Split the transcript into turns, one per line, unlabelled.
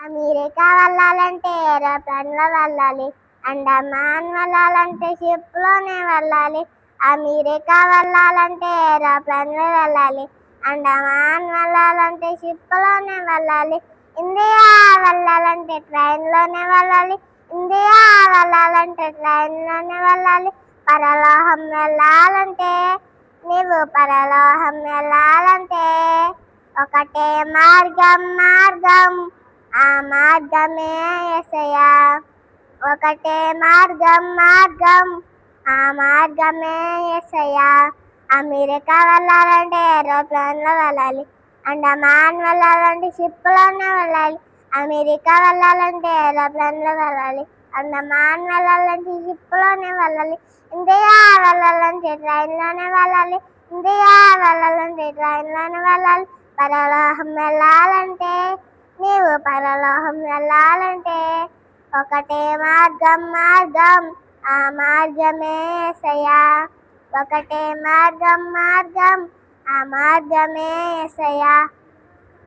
America వెళ్ళాలంటే ఏరోప్లేన్లో వెళ్ళాలి. అండమాన్ వెళ్ళాలంటే షిప్లోనే వెళ్ళాలి. అమెరికా వెళ్ళాలంటే ఏరోప్లేన్లో వెళ్ళాలి. అండమాన్ వెళ్ళాలంటే షిప్లోనే వెళ్ళాలి. ఇండియా వెళ్ళాలంటే ట్రైన్లోనే వెళ్ళాలి. ఇండియా వెళ్ళాలంటే ట్రైన్లోనే వెళ్ళాలి. పరలోహం వెళ్ళాలంటే వెళ్ళాలంటే ఒకటే మార్గం ఆ మార్గమే యేసయ్యా. ఒకటే మార్గం ఆ మార్గమే యేసయ్యా. అమెరికా వెళ్ళాలంటే ఏరోప్లేన్లో వెళ్ళాలి. అండమాన్ వెళ్ళాలంటే షిప్లోనే వెళ్ళాలి. అమెరికా వెళ్ళాలంటే ఏరోప్లేన్లో వెళ్ళాలి. అండమాన్ వెళ్ళాలంటే షిప్లోనే వెళ్ళాలి. ఇండియా వెళ్ళాలంటే ట్రైన్లోనే వెళ్ళాలి. ఇండియా వెళ్ళాలంటే ట్రైన్లోనే వెళ్ళాలి. పరలోహం వెళ్ళాలంటే పరలోహం వెళ్ళాలంటే ఒకటే మార్గం ఆ మార్గమే యేసయ్యా. ఒకటే మార్గం ఆ మార్గమే యేసయ్యా.